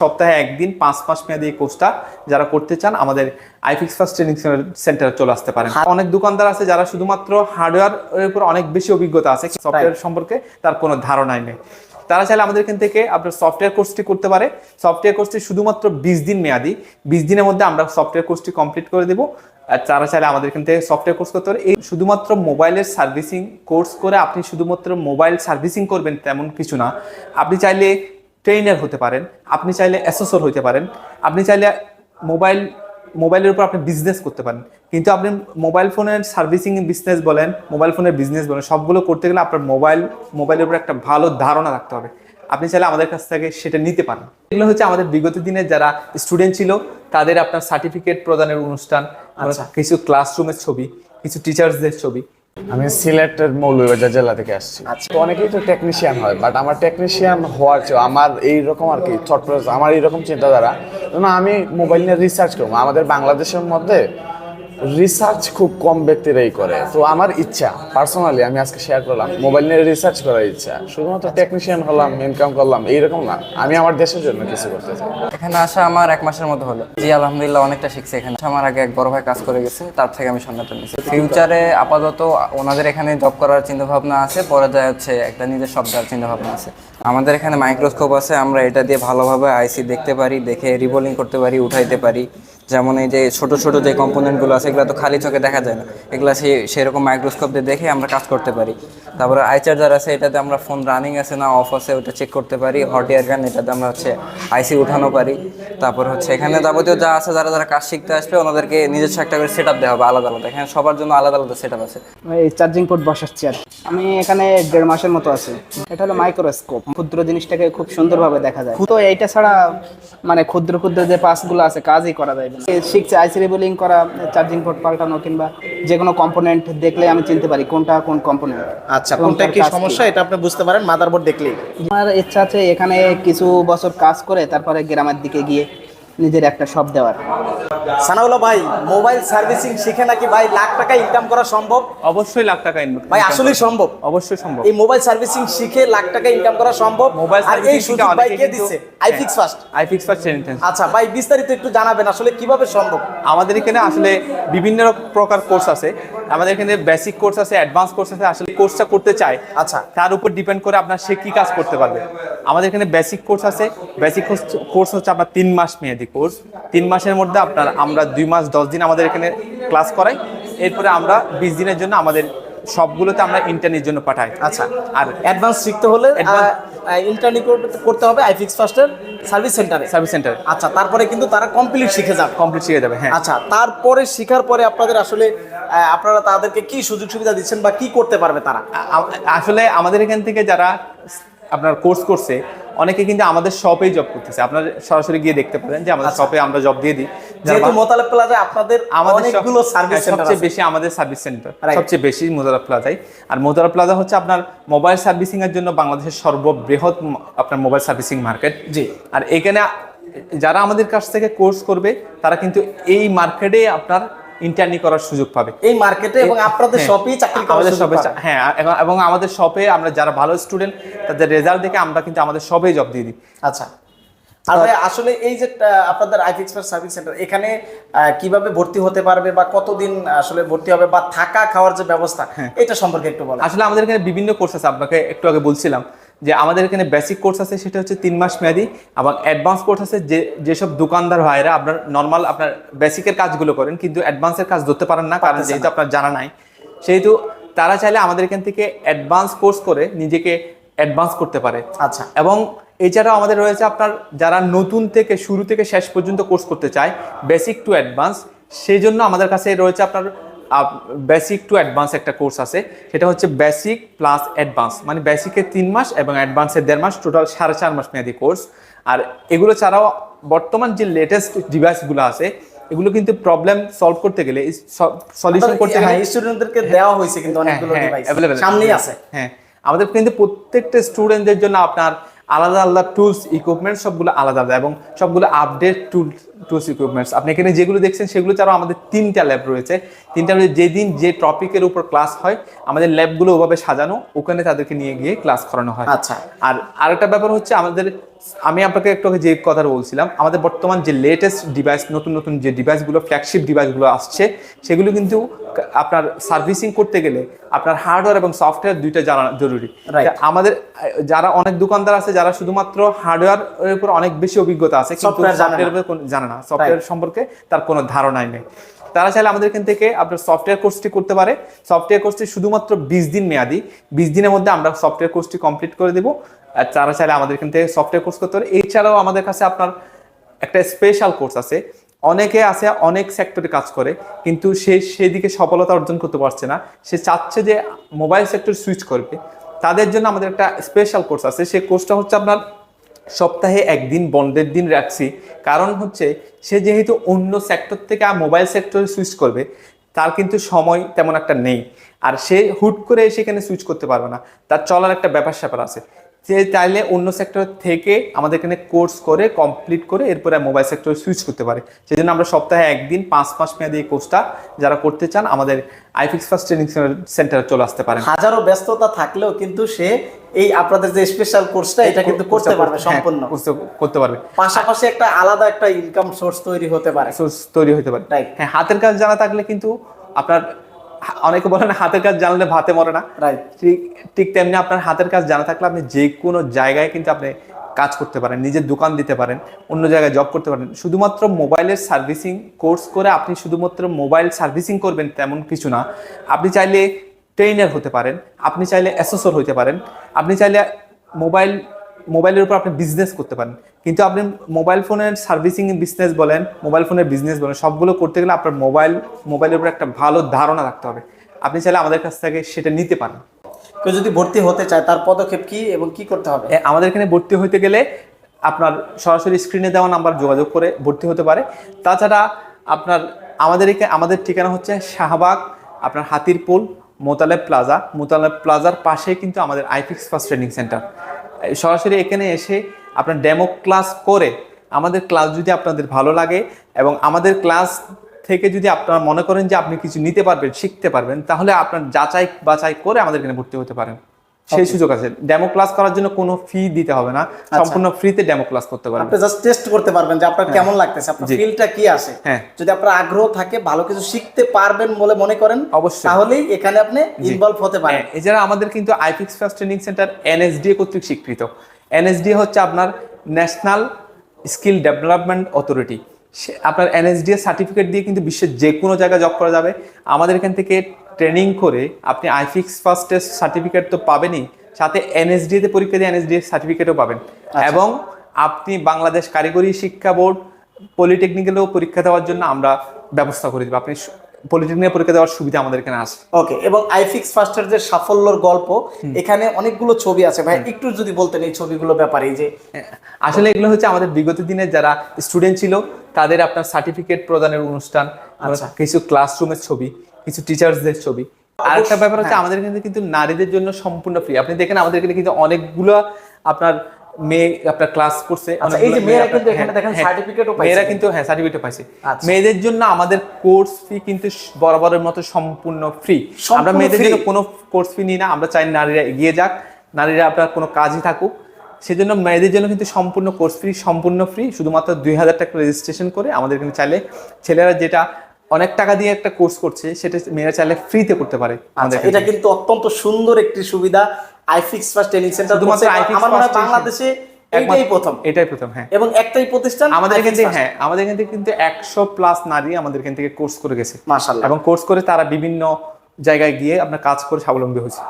সপ্তাহে একদিন 5 মাস মেয়াদী এই কোর্সটা যারা করতে চান আমাদের আইফিক্স ফার্স্ট ট্রেনিং সেন্টারে চলে আসতে পারেন। অনেক দোকানদার আছে যারা শুধুমাত্র হার্ডওয়্যার এর উপর অনেক বেশি অভিজ্ঞতা আছে, সফটওয়্যার সম্পর্কে তার কোনো ধারণাই নেই। তারা চাইলে আমাদের এখান থেকে আপনার সফটওয়্যার কোর্সটি করতে পারে। সফটওয়্যার কোর্সটি শুধুমাত্র 20 দিন মেয়াদী, 20 দিনের মধ্যে আমরা সফটওয়্যার কোর্সটি কমপ্লিট করে দেবো। আর তারা চাইলে আমাদের এখান থেকে সফটওয়্যার কোর্স করতে পারে। এই শুধুমাত্র মোবাইলের সার্ভিসিং কোর্স করে আপনি শুধুমাত্র মোবাইল সার্ভিসিং করবেন তেমন কিছু না। আপনি চাইলে ট্রেনার হতে পারেন, আপনি চাইলে অ্যাসেসর হতে পারেন, আপনি চাইলে মোবাইলের উপর আপনি বিজনেস করতে পারেন। কিন্তু আপনি মোবাইল ফোনের সার্ভিসিং বিজনেস বলেন, মোবাইল ফোনের বিজনেস বলেন, সবগুলো করতে গেলে আপনার মোবাইলের উপর একটা ভালো ধারণা রাখতে হবে। আপনি চাইলে আমাদের কাছ থেকে সেটা নিতে পারেন। এগুলো হচ্ছে আমাদের বিগত দিনে যারা স্টুডেন্ট ছিল তাদের আপনার সার্টিফিকেট প্রদানের অনুষ্ঠান, কিছু ক্লাসরুমের ছবি, কিছু টিচার্সদের ছবি। আমি সিলেটের মৌলভীবাজার জেলা থেকে আসছি। তো অনেকেই তো টেকনিশিয়ান হয়, বাট আমার টেকনিশিয়ান হওয়ার চেয়ে আমার এইরকম আর কি থট প্রসেস, আমার এইরকম চিন্তাধারা আমি মোবাইল নিয়ে রিসার্চ করবো। আমাদের বাংলাদেশের মধ্যে রিসার্চ খুব কম ব্যক্তিরাই করে। তো আমার ইচ্ছা পার্সোনালি আমি আজকে শেয়ার করলাম, মোবাইল নিয়ে রিসার্চ করার ইচ্ছা। শুধুমাত্র টেকনিশিয়ান হলাম, ইনকাম করলাম এইরকম না, আমি আমার দেশের জন্য কিছু করতে চাই। এখানে আসা আমার 1 মাসের মতো হলো। জি আলহামদুলিল্লাহ অনেকটা শিখছি এখানে। আমার আগে এক বড় ভাই কাজ করে গেছে, তার থেকে আমি সন্ধানটা নিয়েছি। ফিউচারে আপাতত ওনাদের এখানে জব করার চিন্তা ভাবনা আছে, পরে যায় হচ্ছে একটা নিজের শপ দেওয়ার চিন্তা ভাবনা আছে। আমাদের এখানে মাইক্রোস্কোপ আছে, আমরা এটা দিয়ে ভালোভাবে আইসি দেখতে পারি, দেখে রিবোলিং করতে পারি, উঠাইতে পারি। যেমন এই যে ছোট ছোট যে কম্পোনেন্টগুলো আছে এগুলো তো খালি চোখে দেখা যায় না, এগুলো সেরকম মাইক্রোস্কোপ দিয়ে দেখে আমরা কাজ করতে পারি। তারপরে আই চার্জার আছে, এটাতে আমরা ফোন রানিং আছে না অফ আছে ওটা চেক করতে পারি। হট এয়ার গান, এটাতে আমরা হচ্ছে আইসি উঠানো পারি। তারপর হচ্ছে এখানে যাবতীয় যা আছে, যারা যারা কাজ শিখতে আসবে ওনাদেরকে নিজস্ব একটা করে সেট আপ দেওয়া হবে আলাদা আলাদা। এখানে সবার জন্য আলাদা আলাদা সেট আপ আছে। এই চার্জিং পোর্ট বসাচ্ছি আর আমি এখানে 1.5 মাসের মতো আছি। এটা হলো মাইক্রোস্কোপ, ক্ষুদ্র জিনিসটাকে খুব সুন্দরভাবে দেখা যায়। তো এইটা ছাড়া মানে ক্ষুদ্র ক্ষুদ্র যে পার্টসগুলো আছে কাজই করা যায় না। শিখছে আইসি রিবোলিং করা, চার্জিং পোর্ট পাল্টানো, কিংবা যে কোনো কম্পোনেন্ট দেখলে আমি চিনতে পারি কোনটা কোন কম্পোনেন্ট। আচ্ছা, কোনটা কি সমস্যা এটা আপনি বুঝতে পারেন মাদারবোর্ড দেখলেই। আমার ইচ্ছা আছে এখানে কিছু বছর কাজ করে তারপরে গ্রামের দিকে গিয়ে নিজের একটা শপ দেওয়ার। সানাউল্লাহ ভাই, মোবাইল সার্ভিসিং শিখে নাকি ভাই লাখ টাকা ইনকাম করা সম্ভব? অবশ্যই লাখ টাকা ইনকাম ভাই আসলেই সম্ভব? অবশ্যই সম্ভব। এই মোবাইল সার্ভিসিং শিখে লাখ টাকা ইনকাম করা সম্ভব। মোবাইল আর এই সুযোগ ভাই কে দিচ্ছে? IFix first. IFix first training centre. আচ্ছা ভাই, বিস্তারিত একটু জানাবেন আসলে কিভাবে সম্ভব। আমাদের এখানে আসলে বিভিন্ন প্রকার কোর্স আছে। আমাদের এখানে বেসিক কোর্স আছে, অ্যাডভান্স কোর্স আছে। আসলে কোর্সটা করতে চায়, আচ্ছা, তার উপর ডিপেন্ড করে আপনার সে কি কাজ করতে পারবে। আমাদের এখানে বেসিক কোর্স আছে। বেসিক কোর্স হচ্ছে আপনার 3 মাস মেয়াদী কোর্স। 3 মাসের মধ্যে আমরা 2 মাস 10 দিন আমাদের এখানে ক্লাস করাই। এরপরে আমরা 20 দিনের জন্য আমাদের সবগুলোতে আমরা ইন্টার্নির জন্য পাঠাই। আচ্ছা, আর অ্যাডভান্স শিখতে হলে ইন্টার্নি করতে হবে আইফিক্স ফার্স্টের সার্ভিস সেন্টারে। আচ্ছা, তারপরে কিন্তু তারা কমপ্লিট শিখে যাবে। হ্যাঁ, আচ্ছা, তারপরে শিখার পরে আপনাদের আসলে আপনারা তাদেরকে কি সুযোগ সুবিধা দিচ্ছেন বা কি করতে পারবে তারা? আসলে আমাদের এখান থেকে যারা আপনার কোর্স করছে অনেকে কিন্তু আমাদের শপেই জব করতেছে। আপনারা সরাসরি গিয়ে দেখতে পারেন যে আমাদের শপে আমরা জব দিয়ে দিই। যেহেতু মোতালেব প্লাজায় আপনাদের অনেকগুলো সার্ভিস সেন্টার আছে, সবচেয়ে বেশি আমাদের সার্ভিস সেন্টার সবচেয়ে বেশি মোতালেব প্লাজায়। আর মোতালেব প্লাজা হচ্ছে আপনার মোবাইল সার্ভিসিং এর জন্য বাংলাদেশের সর্ববৃহৎ আপনার মোবাইল সার্ভিসিং মার্কেট। জি, আর এখানে যারা আমাদের কাছ থেকে কোর্স করবে তারা কিন্তু এই মার্কেটে আপনার ইন্টার্নি করার সুযোগ পাবে। এই মার্কেটে এবং আপনাদের শপেই চাকরি করার সুযোগ পাবে। হ্যাঁ, এবং আমাদের শপে আমরা যারা ভালো স্টুডেন্ট তাদের রেজাল্ট দেখে আমরা কিন্তু আমাদের শপেই জব দিয়ে দিই। আচ্ছা, আর ভাই আসলে এই যে আপনাদের আইফিক্স ফার্স্ট সার্ভিস সেন্টার, এখানে কিভাবে ভর্তি হতে পারবে বা কতদিন আসলে ভর্তি হবে বা থাকা খাওয়ার যে ব্যবস্থা এটা সম্পর্কে একটু বলেন। আসলে আমাদের এখানে বিভিন্ন কোর্স আছে। আপনাকে একটু আগে বলছিলাম যে আমাদের এখানে বেসিক কোর্স আছে, সেটা হচ্ছে 3 মাস মেয়াদী, এবং অ্যাডভান্স কোর্স আছে যেসব দোকানদার ভাইরা আপনার নর্মাল আপনার বেসিকের কাজগুলো করেন কিন্তু অ্যাডভান্সের কাজ ধরতে পারেন না, কারণ যেহেতু আপনার জানা নাই, সেহেতু তারা চাইলে আমাদের এখান থেকে অ্যাডভান্স কোর্স করে নিজেকে অ্যাডভান্স করতে পারে। আচ্ছা, এবং এছাড়াও আমাদের রয়েছে আপনার যারা নতুন থেকে শুরু থেকে শেষ পর্যন্ত কোর্স করতে চায় বেসিক টু অ্যাডভান্স, সেই জন্য আমাদের কাছে রয়েছে আপনার বেসিক টু অ্যাডভান্স একটা কোর্স আছে। সেটা হচ্ছে বেসিক প্লাস অ্যাডভান্স, মানে বেসিকের 3 মাস এবং অ্যাডভান্সের 1.5 মাস, টোটাল 4.5 মাস মেয়াদী কোর্স। আর এগুলো ছাড়াও বর্তমান যে লেটেস্ট ডিভাইসগুলো আছে এগুলো কিন্তু প্রবলেম সলভ করতে গেলে, সলিউশন করতে গেলে স্টুডেন্টদেরকে দেওয়া হয়েছে কিন্তু অনেকগুলো ডিভাইস সামনেই আছে। হ্যাঁ, আমাদের কিন্তু প্রত্যেকটা স্টুডেন্টদের জন্য আপনার আলাদা আলাদা টুলস, ইকুইপমেন্ট সবগুলো আলাদা আলাদা, এবং সবগুলো আপডেট টুল টুলস ইকুইপমেন্টস। আপনি এখানে যেগুলো দেখছেন সেগুলো ছাড়াও আমাদের 3টা ল্যাব রয়েছে। 3টা ল্যাবে যেদিন যে টপিকের উপর ক্লাস হয় আমাদের ল্যাবগুলো ওভাবে সাজানো, ওখানে তাদেরকে নিয়ে গিয়ে ক্লাস করানো হয়। আচ্ছা। আর আরেকটা ব্যাপার হচ্ছে আমি আপনাকে একটু আগে যে কথাটা বলছিলাম, আমাদের বর্তমান যে লেটেস্ট ডিভাইস, নতুন নতুন যে ডিভাইসগুলো, ফ্ল্যাগশিপ ডিভাইসগুলো আসছে, সেগুলো কিন্তু আপনার সার্ভিসিং করতে গেলে আপনার হার্ডওয়্যার এবং সফটওয়্যার দুইটা জানা জরুরি। আমাদের যারা অনেক দোকানদার আছে যারা শুধুমাত্র হার্ডওয়্যার এর উপর অনেক বেশি অভিজ্ঞতা আছে, কিন্তু সফটওয়্যার জানে না, সফটওয়্যার সম্পর্কে তার কোনো ধারণাই নেই। তারা চাইলে আমাদের এখান থেকে আপনার সফটওয়্যার কোর্সটি করতে পারে। সফটওয়্যার কোর্সটি শুধুমাত্র 20 দিন মেয়াদি। 20 দিনের মধ্যে আমরা সফটওয়্যার কোর্সটি কমপ্লিট করে দেবো। আর তারা চাইলে আমাদের এখান থেকে সফটওয়্যার কোর্স করতে পারে। এছাড়াও আমাদের কাছে আপনার একটা স্পেশাল কোর্স আছে। অনেকে আছে অনেক সেক্টরে কাজ করে, কিন্তু সেই দিকে সফলতা অর্জন করতে পারছে না, সে চাচ্ছে যে মোবাইল সেক্টর সুইচ করবে। তাদের জন্য আমাদের একটা স্পেশাল কোর্স আছে। সেই কোর্সটা হচ্ছে আপনার সপ্তাহে একদিন বন্ধের দিন রাখছি, কারণ হচ্ছে সে যেহেতু অন্য সেক্টর থেকে মোবাইল সেক্টরে সুইচ করবে, তার কিন্তু সময় তেমন একটা নেই, আর সে হুট করে সেখানে সুইচ করতে পারবে না, তার চলার একটা ব্যাপার স্যাপার আছে। সে চাইলে অন্য সেক্টর থেকে আমাদের এখানে কোর্স করে কমপ্লিট করে এরপরে মোবাইল সেক্টরে সুইচ করতে পারে। সেই জন্য আমরা সপ্তাহে একদিন 5 মাস মেয়াদী এই কোর্সটা যারা করতে চান আমাদের আইফিক্স ফার্স্ট ট্রেনিং সেন্টারে চলে আসতে পারেন। হাজারো ব্যস্ততা থাকলেও কিন্তু সে এই আপনাদের যে স্পেশাল কোর্সটা এটা কিন্তু করতে পারবে, সম্পূর্ণ করতে পারবে। পাশাপাশি একটা আলাদা একটা ইনকাম সোর্স তৈরি হতে পারে। হ্যাঁ, হাতের কাজ জানা থাকলে কিন্তু আপনার, অনেকে বলেন হাতের কাজ জানলে ভাতে মরে না, ঠিক তেমনি আপনার হাতের কাজ জানা থাকলে আপনি যে কোনো জায়গায় কিন্তু আপনি কাজ করতে পারেন, নিজের দোকান দিতে পারেন, অন্য জায়গায় জব করতে পারেন। শুধুমাত্র মোবাইলের সার্ভিসিং কোর্স করে আপনি শুধুমাত্র মোবাইল সার্ভিসিং করবেন তেমন কিছু না। আপনি চাইলে ট্রেনার হতে পারেন, আপনি চাইলে অ্যাসেসর হতে পারেন, আপনি চাইলে মোবাইলের উপর আপনি বিজনেস করতে পারেন। কিন্তু আপনি মোবাইল ফোনের সার্ভিসিং বিজনেস বলেন, মোবাইল ফোনের বিজনেস বলেন, সবগুলো করতে গেলে আপনার মোবাইলের উপর একটা ভালো ধারণা রাখতে হবে। আপনি চাইলে আমাদের কাছ থেকে সেটা নিতে পারেন। কেউ যদি ভর্তি হতে চায় তার পদক্ষেপ কি এবং কি করতে হবে? আমাদের এখানে ভর্তি হতে গেলে আপনার সরাসরি স্ক্রিনে দেওয়া নাম্বার যোগাযোগ করে ভর্তি হতে পারে। তাছাড়া আপনার আমাদের ঠিকানা হচ্ছে শাহবাগ, আপনার হাতিরপুল, মোতালেব প্লাজার পাশে কিন্তু আমাদের আইফিক্স ফার্স্ট ট্রেনিং সেন্টার। সরাসরি এখানে এসে আপনার ডেমো ক্লাস করে আমাদের ক্লাস যদি আপনাদের ভালো লাগে এবং আমাদের ক্লাস থেকে যদি আপনারা মনে করেন যে আপনি কিছু নিতে পারবেন, শিখতে পারবেন, তাহলে আপনার যাচাই বাছাই করে আমাদের এখানে ভর্তি হতে পারেন। সেই সুযোগ আছে। ডেমো ক্লাস করার জন্য কোনো ফি দিতে হবে না, সম্পূর্ণ ফ্রিতে ডেমো ক্লাস করতে পারবেন। আপনি জাস্ট টেস্ট করতে পারবেন যে আপনার কেমন লাগতেছে, আপনার ফিলটা কি আসে। যদি আপনার আগ্রহ থাকে, ভালো কিছু শিখতে পারবেন বলে মনে করেন, অবশ্যই তাহলেই এখানে আপনি ইনভলভ হতে পারেন। এছাড়া আমাদের কিন্তু iFix first training centre NSDA কর্তৃক স্বীকৃত। এনএসডিএ হচ্ছে আপনার ন্যাশনাল স্কিল ডেভেলপমেন্ট অথরিটি। আপনার এনএসডিএ সার্টিফিকেট দিয়ে কিন্তু বিশ্বের যে কোনো জায়গায় জব করা যাবে। আমাদের এখান থেকে ট্রেনিং করে আপনি আইফিক্স ফার্স্টের সার্টিফিকেট তো পাবেনই, সাথে এনএসডিএতে পরীক্ষা দিয়ে এনএসডিএ সার্টিফিকেটও পাবেন। এবং আপনি বাংলাদেশ কারিগরি শিক্ষা বোর্ড পলিটেকনিক্যালেও পরীক্ষা দেওয়ার জন্য আমরা ব্যবস্থা করে দেব। আপনি পলিটেকনিকে পরীক্ষা দেওয়ার সুবিধা আমাদের এখানে আছে। ওকে, এবং আইফিক্স ফার্স্টের যে সাফল্যর গল্প, এখানে অনেকগুলো ছবি আছে ভাই, একটু যদি বলতেন এই ছবিগুলো ব্যাপারে। যে আসলে এগুলো হচ্ছে আমাদের বিগত দিনে যারা স্টুডেন্ট ছিল তাদের আপনার সার্টিফিকেট প্রদানের অনুষ্ঠান, কিছু ক্লাসরুমের ছবি, কিছু টিচার্সদের ছবি। আরেকটা ব্যাপার হচ্ছে আমাদের এখানে কিন্তু নারীদের জন্য সম্পূর্ণ ফ্রি। আপনি দেখেন আমাদের এখানে কিন্তু অনেকগুলো আপনার মেয়ে আপনার ক্লাস করছে, এই যে মেয়েরা কিন্তু এখানে দেখেন সার্টিফিকেটও পাইছে, মেয়েরা কিন্তু সার্টিফিকেট পাইছে। মেয়েদের জন্য আমাদের কোর্স ফি কিন্তু বরাবরের মতো সম্পূর্ণ ফ্রি। আমরা মেয়েদের জন্য কোনো কোর্স ফি নিই না। আমরা চাই নারীরা এগিয়ে যাক, নারীরা আপনার কোনো কাজই থাকুক, সেজন্য মেয়েদের জন্য কিন্তু সম্পূর্ণ কোর্স ফি, সম্পূর্ণ ফ্রি। শুধুমাত্র 2000 টাকা রেজিস্ট্রেশন করে আমাদের এখানে চাইলে, ছেলেরা যেটা অনেক টাকা দিয়ে একটা কোর্স করছে সেটা মেয়েরা চাইলে ফ্রিতে করতে পারে। এটা কিন্তু অত্যন্ত সুন্দর একটি সুবিধা আইফিক্স ফার্স্ট ট্রেনিং সেন্টার। আমার মনে হয় বাংলাদেশে এটাই প্রথম হ্যাঁ, এবং একটাই প্রতিষ্ঠান আমাদের এখান থেকে। হ্যাঁ, আমাদের এখান থেকে কিন্তু 100+ নারী আমাদের এখান থেকে কোর্স করে গেছে, মাশাআল্লাহ, এবং কোর্স করে তারা বিভিন্ন জায়গায় গিয়ে আপনার কাজ করে স্বাবলম্বী হয়েছে।